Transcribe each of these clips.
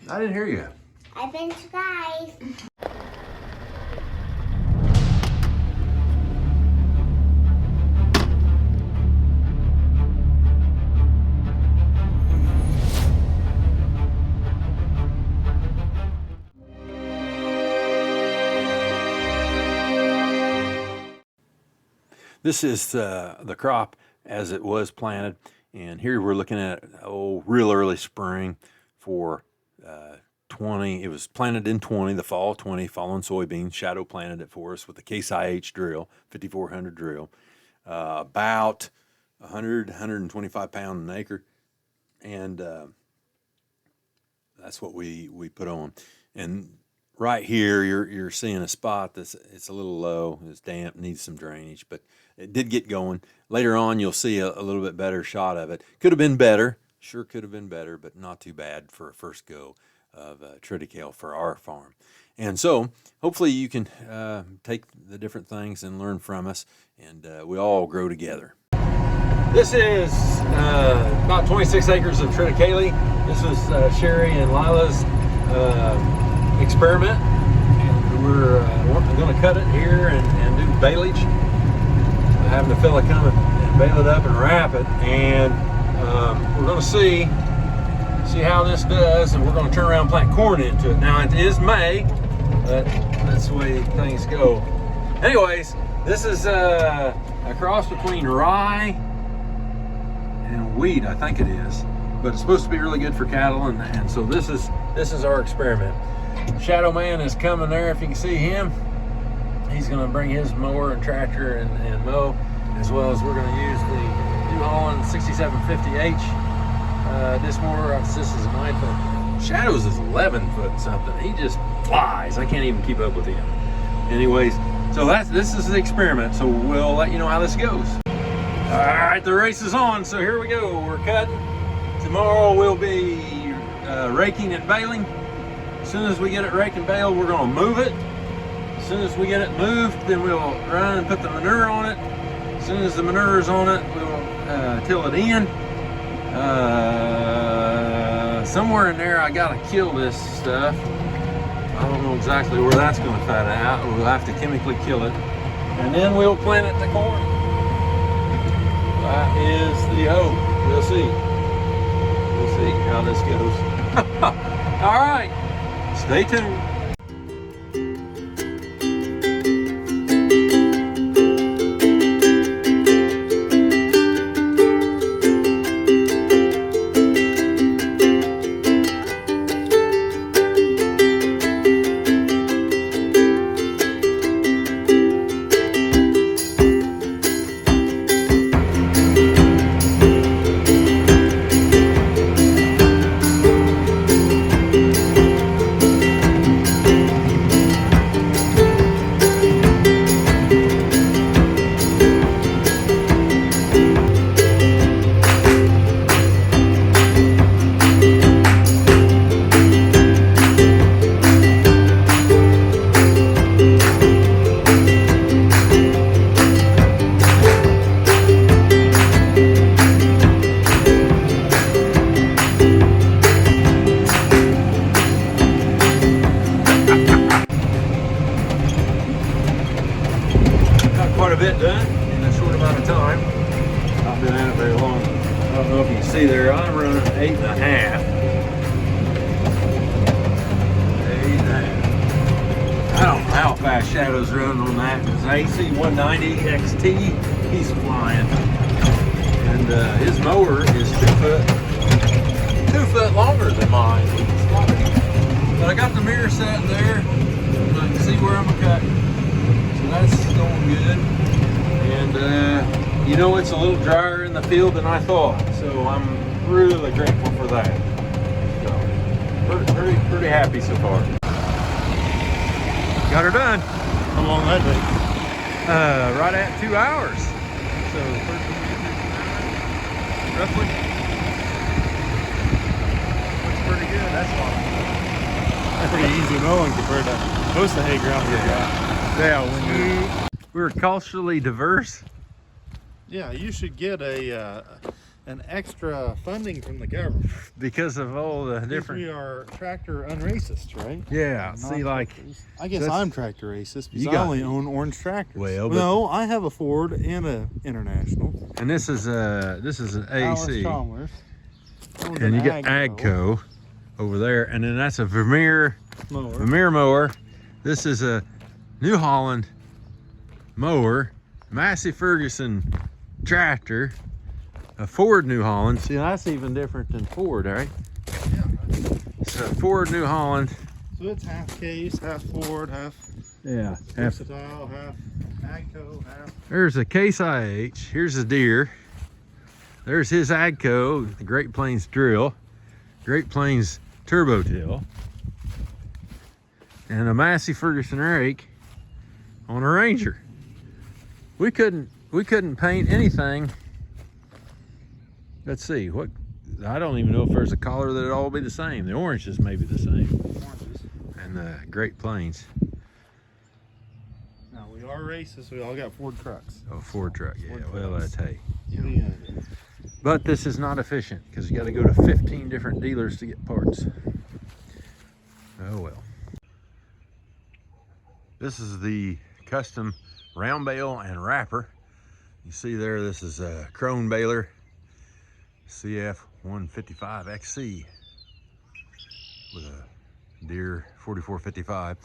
I didn't hear you. I've been guys. This is the crop as it was planted, and here we're looking at real early spring for 20. It was planted in 20, the fall 20, following soybeans. Shadow planted it for us with a Case IH drill, 5400 drill, about 125 pound an acre, and that's what we put on. And right here, you're seeing a spot it's a little low, it's damp, needs some drainage, but it did get going. Later on, you'll see a little bit better shot of it. Could have been better, sure could have been better, but not too bad for a first go of triticale for our farm. And so, hopefully you can take the different things and learn from us, and we all grow together. This is about 26 acres of triticale. This was Sherry and Lila's experiment, and we're going to cut it here and do baleage. Having the fella come and bale it up and wrap it, and we're going to see how this does, and we're going to turn around and plant corn into it. Now it is May, but that's the way things go. Anyways, this is a cross between rye and wheat, I think it is, but it's supposed to be really good for cattle, and so this is our experiment. Shadow Man is coming there, if you can see him. He's going to bring his mower and tractor and mow, as well as we're going to use the New Holland 6750H disc mower. This is a 9 foot. Shadow's is 11 foot something. He just flies. I can't even keep up with him. Anyways, so this is the experiment. So we'll let you know how this goes. All right, the race is on. So here we go. We're cutting. Tomorrow we'll be raking and baling. As soon as we get it raked and baled, we're going to move it. As soon as we get it moved, then we'll run and put the manure on it. As soon as the manure is on it, we'll till it in. Somewhere in there, I gotta kill this stuff. I don't know exactly where that's going to fat out. We'll have to chemically kill it, and then we'll plant it in the corn. That is the hope. We'll see. We'll see how this goes. All right, stay tuned. Quite a bit done in a short amount of time. I've been at it very long. I don't know if you can see there, I'm running 8.5. 8.5. I don't know how fast Shadow's running on that. His AC 190 XT, he's flying. And his mower is 2 foot longer than mine. But I got the mirror set there, and I can see where I'm cutting. That's going good, and you know, it's a little drier in the field than I thought, so I'm really grateful for that. So pretty happy so far. Got her done. How long that take? Right at 2 hours. So 13 roughly. Looks pretty good. That's fine. That's pretty easy mowing compared to most of the hay ground we've got. Yeah, when we're culturally diverse. Yeah, you should get a an extra funding from the government. Because of all the Because different. we are tractor unracist, right? Yeah, see, like. I guess that's- I'm tractor racist because You I got- only own orange tractors. Well, but- no, I have a Ford and a International. And this is an AC. Chalmers. And you got Agco over there. And then that's a Vermeer mower. This is a New Holland mower. Massey Ferguson tractor. A Ford New Holland. See, that's even different than Ford, right? Yeah. So Ford New Holland. So it's half Case, half Ford, half Versatile, half Agco, half. There's a Case IH. Here's a deer. There's his Agco, the Great Plains drill, Great Plains turbo till, and a Massey Ferguson rake on a Ranger. We couldn't paint anything. Let's see, what, I don't even know if there's a color that'd all be the same. The oranges may be the same. And the Great Plains. Now we are racist, we all got Ford trucks. Oh, Ford truck, yeah, Ford well, trucks. that's hay. What are you gonna do? But this is not efficient because you got to go to 15 different dealers to get parts. Oh well. This is the custom round bale and wrapper. You see there, this is a Krone baler CF 155XC with a Deere 4455.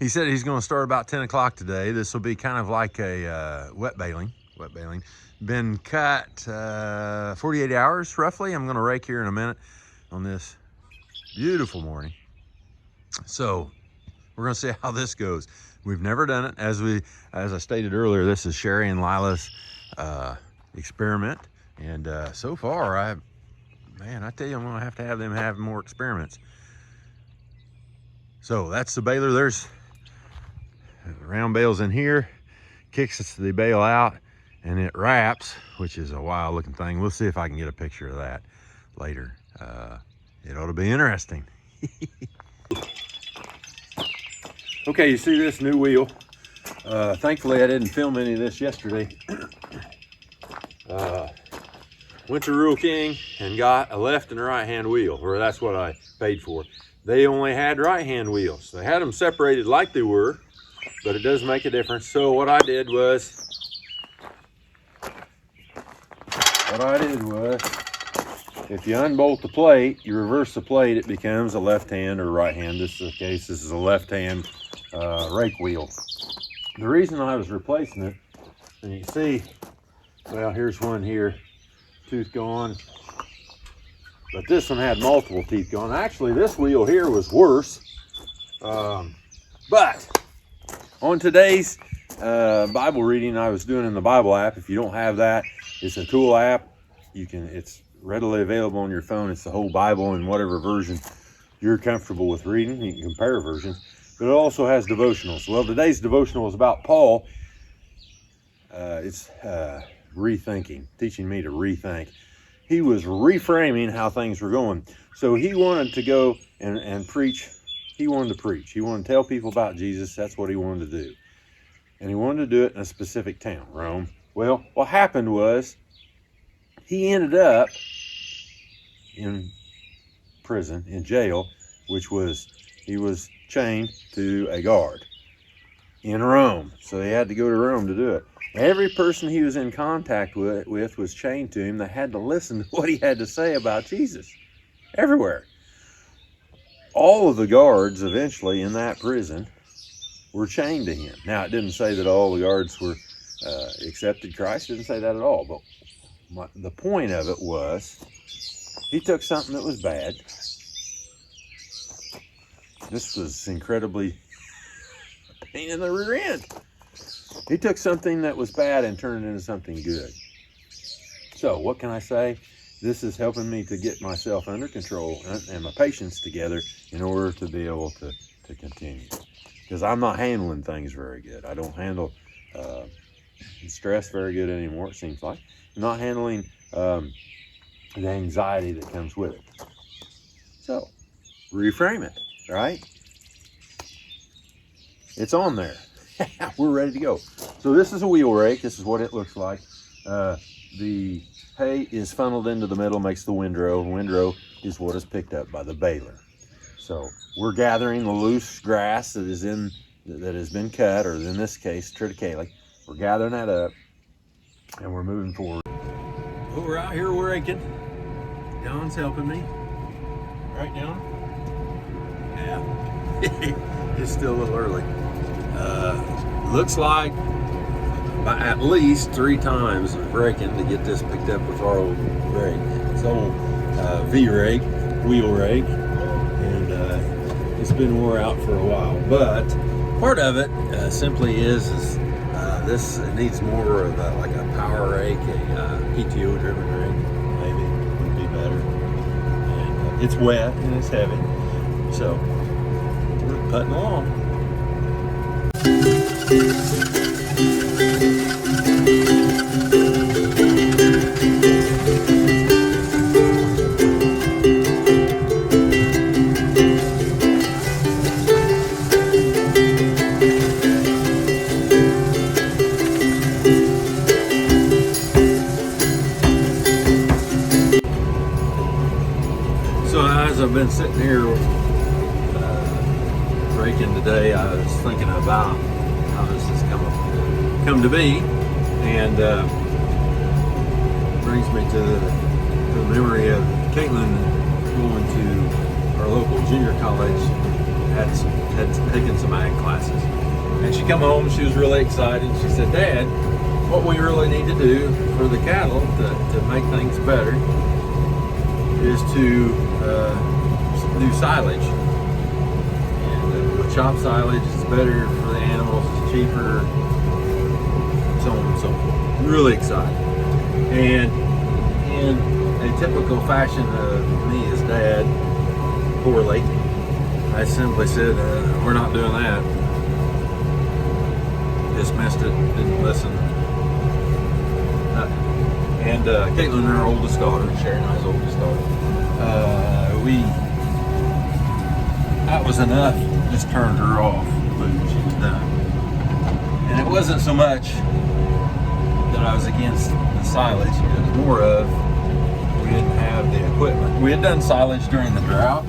He said he's going to start about 10 o'clock today. This will be kind of like a wet baling. Been cut 48 hours roughly. I'm going to rake here in a minute on this beautiful morning. So we're going to see how this goes. We've never done it. As I stated earlier, this is Sherry and Lila's experiment. And so far, I tell you, I'm going to have them have more experiments. So that's the baler. There's round bales in here, kicks the bale out, and it wraps, which is a wild looking thing. We'll see if I can get a picture of that later. It ought to be interesting. Okay, you see this new wheel. Thankfully, I didn't film any of this yesterday. Went to Rural King and got a left and a right hand wheel, or that's what I paid for. They only had right hand wheels. They had them separated like they were, but it does make a difference. So what I did was, if you unbolt the plate, you reverse the plate, it becomes a left hand or right hand. This is the case, this is a left hand rake wheel. The reason I was replacing it, and you see, well, here's one here, tooth gone. But this one had multiple teeth gone. Actually, this wheel here was worse. But on today's Bible reading I was doing in the Bible app, if you don't have that, it's a cool app. It's readily available on your phone. It's the whole Bible in whatever version you're comfortable with reading. You can compare versions. But it also has devotionals. Well, today's devotional is about Paul. It's rethinking, teaching me to rethink. He was reframing how things were going. So he wanted to go and preach. He wanted to preach. He wanted to tell people about Jesus. That's what he wanted to do. And he wanted to do it in a specific town, Rome. Well, what happened was he ended up in prison, in jail, he was chained to a guard in Rome. So he had to go to Rome to do it. Every person he was in contact with was chained to him. They had to listen to what he had to say about Jesus. Everywhere. All of the guards eventually in that prison were chained to him. Now, it didn't say that all the guards were accepted Christ. It didn't say that at all. But the point of it was, he took something that was bad. This was incredibly a pain in the rear end. He took something that was bad and turned it into something good. So what can I say? This is helping me to get myself under control and my patience together in order to be able to continue. Because I'm not handling things very good. I don't handle stress very good anymore, it seems like. I'm not handling the anxiety that comes with it. So, reframe it, right? It's on there. We're ready to go. So this is a wheel rake. This is what it looks like. The hay is funneled into the middle, makes the windrow, and windrow is what is picked up by the baler. So we're gathering the loose grass that has been cut, or in this case, triticale. We're gathering that up, and we're moving forward. Well, we're out here, we're raking. Don's helping me. Right, Don? Yeah. It's still a little early. Looks like at least 3 times of raking to get this picked up with our old rake. It's old V-rake, wheel rake, and it's been wore out for a while. But part of it simply is this needs more of like a power rake, a PTO driven rake, maybe would be better. And it's wet and it's heavy, so we're putting along. So as I've been sitting here raking today, I was thinking about how this has come to be, and brings me to the memory of Caitlin going to our local junior college, had taken some ag classes, and she come home, she was really excited. She said, "Dad, what we really need to do for the cattle to make things better is to do silage. And with chop silage, it's better for the animals, it's cheaper, so on and so on." Really excited. And in a typical fashion of me as Dad, poorly, I simply said, "We're not doing that." Dismissed it, didn't listen. And Caitlin, our oldest daughter, Sherry and I's oldest daughter, that was enough, just turned her off. She was done. And it wasn't so much that I was against the silage, it was more of we didn't have the equipment. We had done silage during the drought.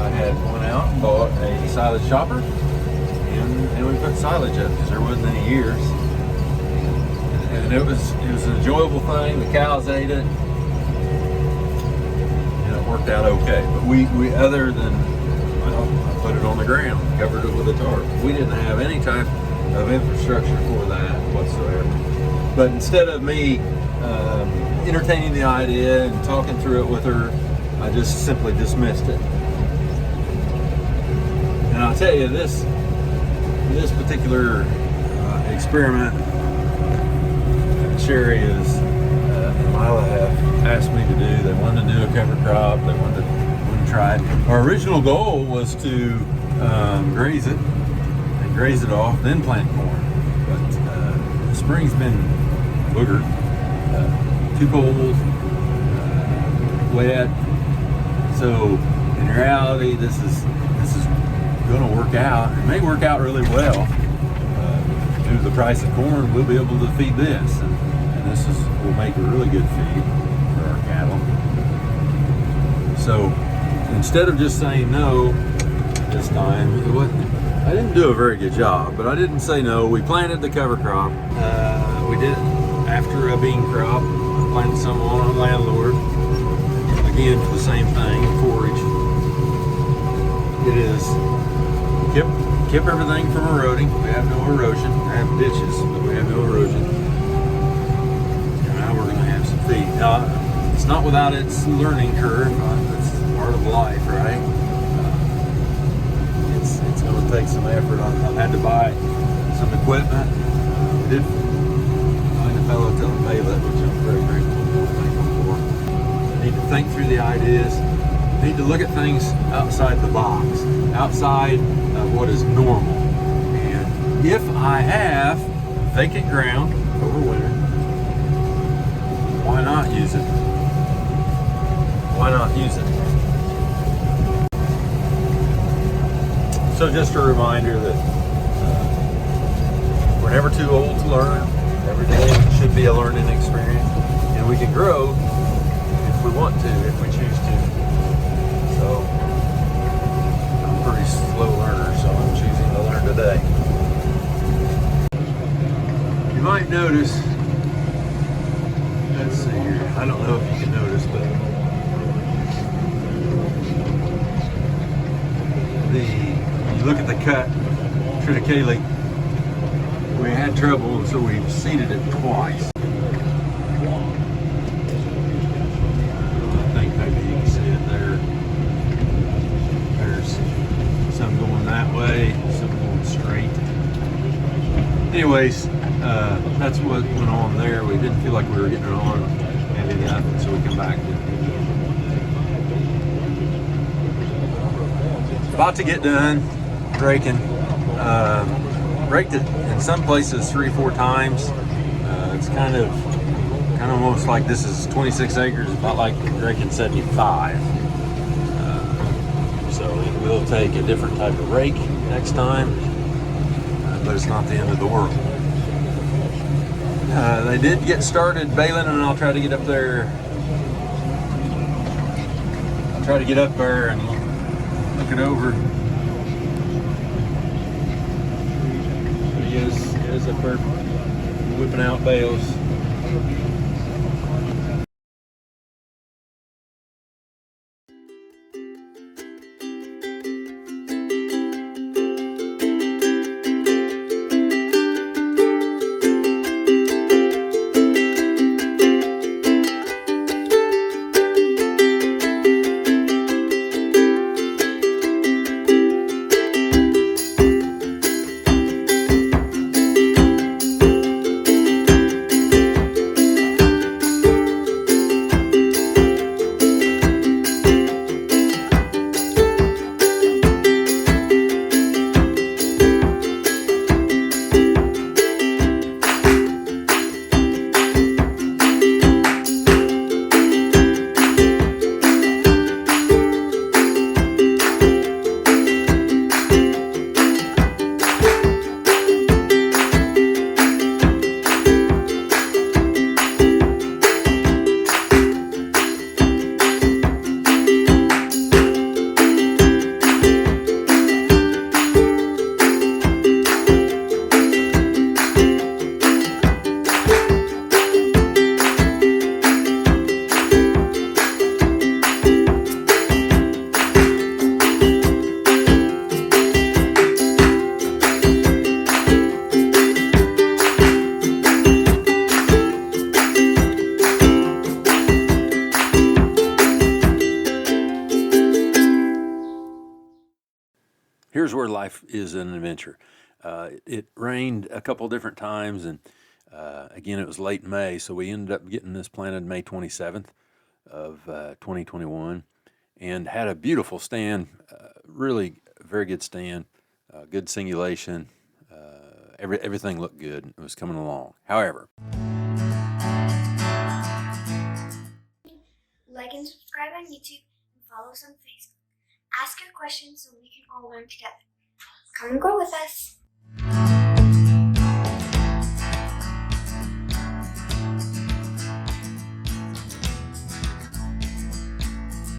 I had went out and bought a silage chopper, and we put silage up because there wasn't any ears. And it was an enjoyable thing. The cows ate it, and it worked out okay. But we other than, well, I put it on the ground, covered it with a tarp. We didn't have any type of infrastructure for that whatsoever. But instead of me entertaining the idea and talking through it with her, I just simply dismissed it. And I'll tell you, this particular experiment, Sherry and Lila have asked me to do. They wanted to do a cover crop. They wanted to try it. Our original goal was to graze it and graze it off, then plant corn. But the spring's been boogered, too cold, wet. So in reality, this is going to work out. It may work out really well. Due to the price of corn, we'll be able to feed this, and this will make a really good feed for our cattle. So instead of just saying no this time, I didn't do a very good job, but I didn't say no. We planted the cover crop. We did it after a bean crop. I planted some on a landlord, again for the same thing, forage. It is keep everything from eroding. We have no erosion. We have ditches, but we have no erosion. And now we're going to have some feed. Now, it's not without its learning curve. It's part of life, right? It's going to take some effort. I've had to buy some equipment. We did find a fellow to unveil it, which I'm very grateful for. I need to think through the ideas. I need to look at things outside the box, outside of what is normal. And if I have vacant ground over winter, why not use it? Why not use it? So just a reminder that we're never too old to learn. Every day should be a learning experience. and we can grow if we want to, if we choose to. So I'm a pretty slow learner, so I'm choosing to learn today. You might notice, let's see here, I don't know if you can notice, but you look at the cut, Triticale, we had trouble, and so we seeded it twice. I think maybe you can see it there. There's some going that way, some going straight. Anyways, that's what went on there. We didn't feel like we were getting it on heavy enough, and so we come back to it. About to get done raking. Raked it in some places 3 or 4 times. It's kind of almost like this is 26 acres, about like raking 75. So it will take a different type of rake next time, but it's not the end of the world. They did get started baling, and I'll try to get up there. I'll try to get up there and look it over. He is up there whipping out bales. Here's where life is an adventure. It rained a couple different times, and again, it was late May, so we ended up getting this planted May 27th of 2021, and had a beautiful stand, really very good stand, good singulation, everything looked good. It was coming along. However, Like and subscribe on YouTube and follow us on Facebook. Ask your questions so we can all learn together. Come and grow with us.